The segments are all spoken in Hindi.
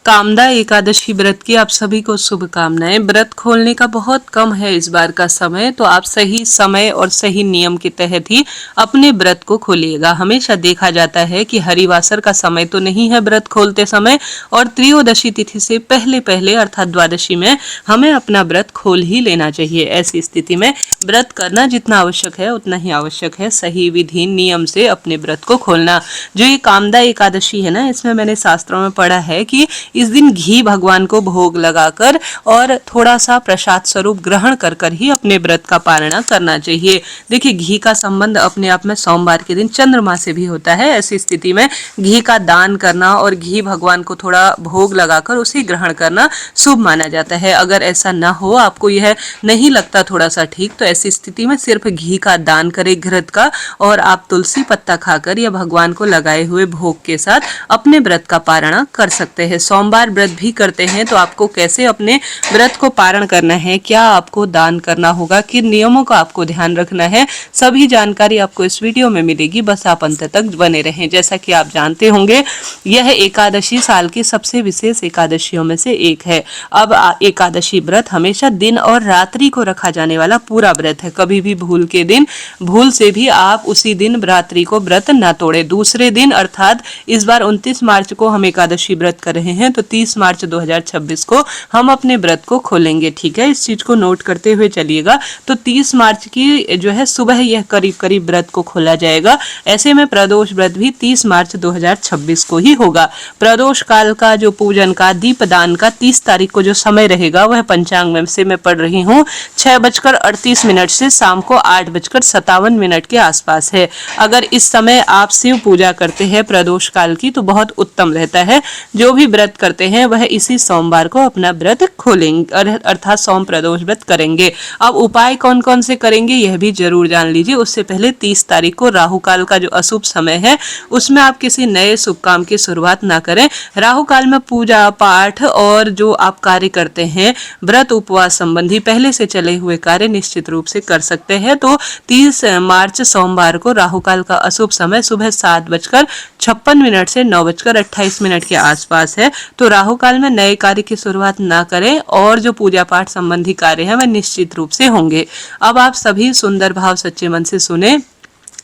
कामदा एकादशी व्रत की आप सभी को शुभकामनाएं। व्रत खोलने का बहुत कम है इस बार का समय, तो आप सही समय और सही नियम के तहत ही अपने व्रत को खोलिएगा। हमेशा देखा जाता है कि हरिवासर का समय तो नहीं है व्रत खोलते समय, और त्रयोदशी तिथि से पहले पहले अर्थात द्वादशी में हमें अपना व्रत खोल ही लेना चाहिए। ऐसी स्थिति में व्रत करना जितना आवश्यक है उतना ही आवश्यक है सही विधि नियम से अपने व्रत को खोलना। जो ये कामदा एकादशी है ना, इसमें मैंने शास्त्रों में पढ़ा है कि इस दिन घी भगवान को भोग लगाकर और थोड़ा सा प्रसाद स्वरूप ग्रहण कर कर ही अपने व्रत का पालना करना चाहिए। देखिए, घी का संबंध अपने आप में सोमवार के दिन चंद्रमा से भी होता है। ऐसी स्थिति में घी का दान करना और घी भगवान को थोड़ा भोग लगाकर उसे ग्रहण करना शुभ माना जाता है। अगर ऐसा ना हो, आपको यह नहीं लगता थोड़ा सा ठीक, तो ऐसी स्थिति में सिर्फ घी का दान करें घृत का, और आप तुलसी पत्ता खाकर या भगवान को लगाए हुए भोग के साथ अपने व्रत का पालना कर सकते हैं। सोमवार व्रत भी करते हैं तो आपको कैसे अपने व्रत को पारण करना है, क्या आपको दान करना होगा, किन नियमों का आपको ध्यान रखना है, सभी जानकारी आपको इस वीडियो में मिलेगी। बस आप अंत तक बने रहें। जैसा कि आप जानते होंगे, यह एकादशी साल की सबसे विशेष एकादशियों में से एक है। अब एकादशी व्रत हमेशा दिन और रात्रि को रखा जाने वाला पूरा व्रत है। कभी भी भूल से भी आप उसी दिन रात्रि को व्रत न तोड़े। दूसरे दिन अर्थात इस बार 29 मार्च को हम एकादशी व्रत कर रहे हैं, तो 30 मार्च 2026 को हम अपने व्रत को खोलेंगे। ठीक है, इस चीज को नोट करते हुए चलिएगा। तो 30 मार्च की जो है सुबह यह करीब करीब व्रत को खोला जाएगा। ऐसे में प्रदोष व्रत भी 30 मार्च 2026 को ही होगा। प्रदोष काल का जो पूजन का दीपदान का 30 तारीख को जो समय रहेगा, वह पंचांग में से मैं पढ़ रही हूँ 6:38 से शाम को 8:57 के आसपास है। अगर इस समय आप शिव पूजा करते हैं प्रदोष काल की, तो बहुत उत्तम रहता है। जो भी व्रत करते हैं वह इसी सोमवार को अपना व्रत खोलेंगे, अर्थात सोम प्रदोष व्रत करेंगे। अब उपाय कौन कौन से करेंगे यह भी जरूर जान लीजिए। उससे पहले 30 तारीख को राहु काल का जो अशुभ समय है, उसमें आप किसी नए शुभ काम की शुरुआत ना करें। राहु काल में पूजा पाठ और जो आप कार्य करते हैं व्रत उपवास संबंधी पहले से चले हुए कार्य निश्चित रूप से कर सकते हैं। तो 30 मार्च सोमवार को राहु काल का अशुभ समय सुबह 7:56 से 9:28 के आसपास है। तो राहु काल में नए कार्य की शुरुआत ना करें, और जो पूजा पाठ संबंधी कार्य है वह निश्चित रूप से होंगे। अब आप सभी सुंदर भाव सच्चे मन से सुने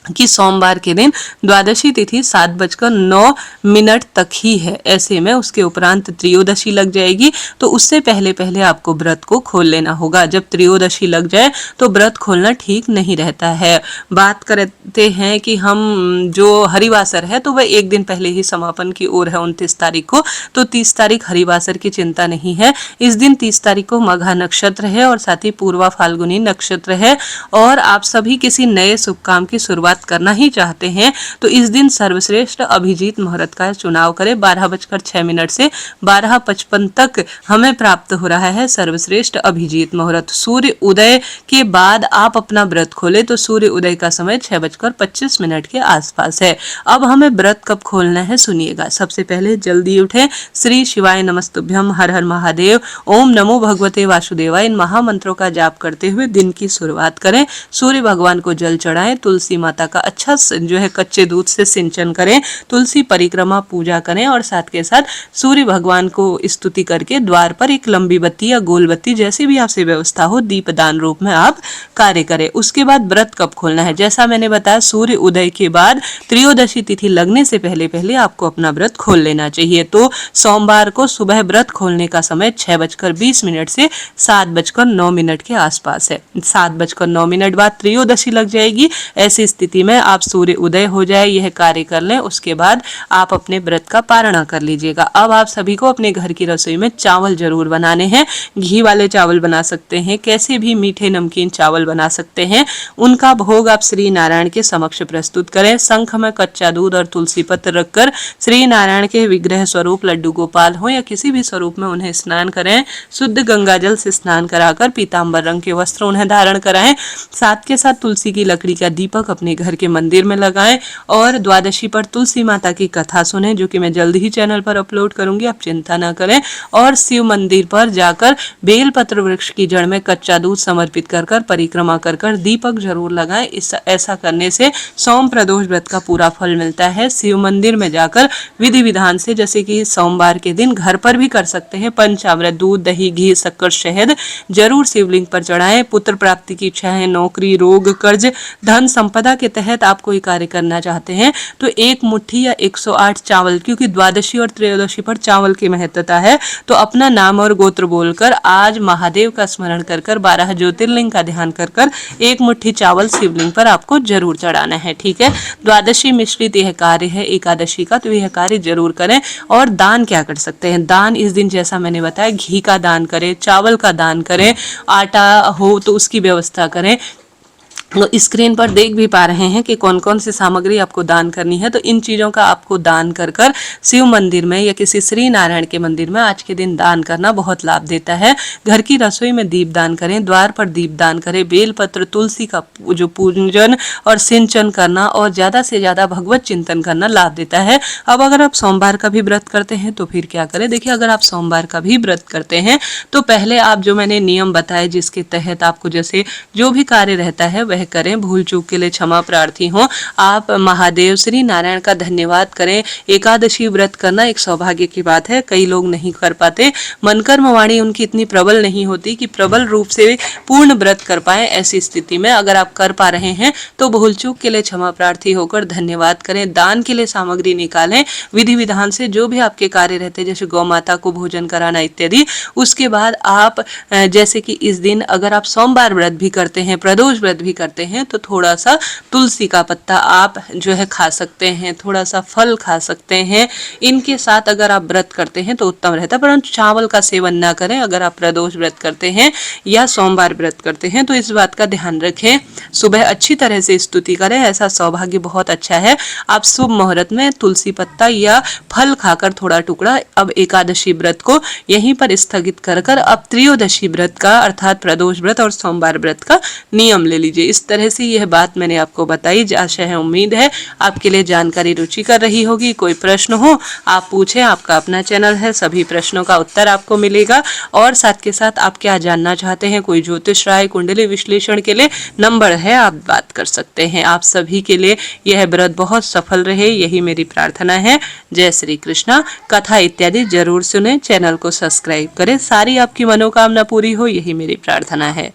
कि सोमवार के दिन द्वादशी तिथि 7:09 तक ही है। ऐसे में उसके उपरांत त्रयोदशी लग जाएगी, तो उससे पहले पहले आपको व्रत को खोल लेना होगा। जब त्रयोदशी लग जाए तो व्रत खोलना ठीक नहीं रहता है। बात करते हैं कि हम जो हरिवासर है तो वह एक दिन पहले ही समापन की ओर है 29 तारीख को, तो 30 तारीख हरिवासर की चिंता नहीं है। इस दिन 30 तारीख को मघा नक्षत्र है और साथ ही पूर्वा फाल्गुनी नक्षत्र है, और आप सभी किसी नए शुभ काम की शुरुआत करना ही चाहते हैं, तो इस दिन सर्वश्रेष्ठ अभिजीत मुहूर्त का चुनाव करें। 12:06 से 12:55 तक हमें प्राप्त हो रहा है सर्वश्रेष्ठ अभिजीत मुहूर्त। सूर्य उदय के बाद आप अपना व्रत खोले तो सूर्य उदय का समय 6:25 के आसपास है। अब हमें व्रत कब खोलना है सुनिएगा। सबसे पहले जल्दी उठे, श्री शिवाय नमस्तुभ्यम, हर हर महादेव, ओम नमो भगवते वासुदेवाय, इन महामंत्रों का जाप करते हुए दिन की शुरुआत करें। सूर्य भगवान को जल चढ़ाएं, तुलसी माता का अच्छा जो है कच्चे दूध से सिंचन करें, तुलसी परिक्रमा पूजा करें, और साथ के साथ सूर्य भगवान को स्तुति करके द्वार पर एक लंबी बत्ती या गोल बत्ती जैसी भी आपसे व्यवस्था हो दीपदान रूप में आप कार्य करें। उसके बाद व्रत कब खोलना है, जैसा मैंने बताया सूर्य उदय के बाद त्रयोदशी तिथि लगने से पहले पहले आपको अपना व्रत खोल लेना चाहिए। तो सोमवार को सुबह व्रत खोलने का समय 6:20 से 7:09 के आसपास है। 7:09 बाद त्रयोदशी लग जाएगी। ऐसी स्थिति में आप सूर्य उदय हो जाए यह कार्य कर लें, उसके बाद आप अपने व्रत का पारणा कर लीजिएगा। अब आप सभी को अपने घर की रसोई में चावल जरूर बनाने हैं। घी वाले चावल बना सकते हैं, कैसे भी मीठे नमकीन चावल बना सकते हैं। उनका भोग आप श्री नारायण के समक्ष प्रस्तुत करें। शंख में कच्चा दूध और तुलसी पत्र रखकर श्री नारायण के विग्रह स्वरूप लड्डू गोपाल हो या किसी भी स्वरूप में उन्हें स्नान करें। शुद्ध गंगा जल से स्नान कराकर पीताम्बर रंग के वस्त्र उन्हें धारण कराएं। साथ के साथ तुलसी की लकड़ी का दीपक अपने घर के मंदिर में लगाएं और द्वादशी पर तुलसी माता की कथा सुने, जो कि मैं जल्दी ही चैनल पर अपलोड करूंगी, आप चिंता ना करें। और शिव मंदिर पर जाकर बेलपत्र वृक्ष की जड़ में कच्चा दूध समर्पित कर कर परिक्रमा कर कर दीपक जरूर लगाएं। ऐसा करने से सोम प्रदोष व्रत का पूरा फल मिलता है। शिव मंदिर में जाकर विधि विधान से, जैसे कि सोमवार के दिन घर पर भी कर सकते हैं, पंचामृत दूध दही घी शक्कर शहद जरूर शिवलिंग पर चढ़ाएं। पुत्र प्राप्ति की इच्छा है, नौकरी रोग कर्ज धन संपदा के तहत आप कोई कार्य करना चाहते हैं तो एक मुट्ठी या 108 चावल, क्योंकि द्वादशी और त्रयोदशी पर चावल की महत्वता है, तो अपना नाम और गोत्र बोलकर आज महादेव का स्मरण कर कर 12 ज्योतिर्लिंग का ध्यान कर कर एक मुट्ठी चावल शिवलिंग पर आपको जरूर चढ़ाना है। ठीक है, द्वादशी मिश्रित यह कार्य है एकादशी का, तो यह कार्य जरूर करें। और दान क्या कर सकते हैं, दान इस दिन जैसा मैंने बताया घी का दान करें, चावल का दान करें, आटा हो तो उसकी व्यवस्था करें। तो स्क्रीन पर देख भी पा रहे हैं कि कौन कौन सी सामग्री आपको दान करनी है, तो इन चीज़ों का आपको दान कर कर शिव मंदिर में या किसी श्री नारायण के मंदिर में आज के दिन दान करना बहुत लाभ देता है। घर की रसोई में दीप दान करें, द्वार पर दीप दान करें, बेलपत्र तुलसी का जो पूजन और सिंचन करना और ज़्यादा से ज़्यादा भगवत चिंतन करना लाभ देता है। अब अगर आप सोमवार का भी व्रत करते हैं तो फिर क्या करें, देखिए अगर आप सोमवार का भी व्रत करते हैं तो पहले आप जो मैंने नियम बताए जिसके तहत आपको जैसे जो भी कार्य रहता है वह करें, भूल चूक के लिए क्षमा प्रार्थी हो। आप महादेव श्री नारायण का धन्यवाद करें। एकादशी व्रत करना एक सौभाग्य की बात है, कई लोग नहीं कर पाते, मनकर्म वाणी उनकी इतनी प्रबल नहीं होती कि प्रबल रूप से पूर्ण व्रत कर पाए। ऐसी स्थिति में अगर आप कर पा रहे हैं तो भूल चूक के लिए क्षमा प्रार्थी होकर धन्यवाद करें, दान के लिए सामग्री निकालें, विधि विधान से जो भी आपके कार्य रहते हैं जैसे गौ माता को भोजन कराना इत्यादि। उसके बाद आप जैसे कि इस दिन अगर आप सोमवार व्रत भी करते हैं, प्रदोष व्रत भी करते हैं, तो थोड़ा सा तुलसी का पत्ता आप जो है खा सकते हैं, थोड़ा सा फल खा सकते हैं। इनके साथ अगर आप व्रत करते हैं तो उत्तम रहता है, परंतु चावल का सेवन ना करें अगर आप प्रदोष व्रत करते हैं या सोमवार व्रत करते हैं, तो इस बात का ध्यान रखें। सुबह अच्छी तरह से स्तुति करें, ऐसा सौभाग्य बहुत अच्छा है। आप शुभ मुहूर्त में तुलसी पत्ता या फल खाकर थोड़ा टुकड़ा अब एकादशी व्रत को यहीं पर स्थगित कर कर अब त्रयोदशी व्रत का अर्थात प्रदोष व्रत और सोमवार व्रत का नियम ले लीजिए। इस तरह से यह बात मैंने आपको बताई। आशा है उम्मीद है आपके लिए जानकारी रुचिकर रही होगी। कोई प्रश्न हो आप पूछें, आपका अपना चैनल है, सभी प्रश्नों का उत्तर आपको मिलेगा। और साथ के साथ आप क्या जानना चाहते हैं, कोई ज्योतिष राय कुंडली विश्लेषण के लिए नंबर है, आप बात कर सकते हैं। आप सभी के लिए यह व्रत बहुत सफल रहे, यही मेरी प्रार्थना है। जय श्री कृष्णा। कथा इत्यादि जरूर सुने, चैनल को सब्सक्राइब करें, सारी आपकी मनोकामना पूरी हो, यही मेरी प्रार्थना है।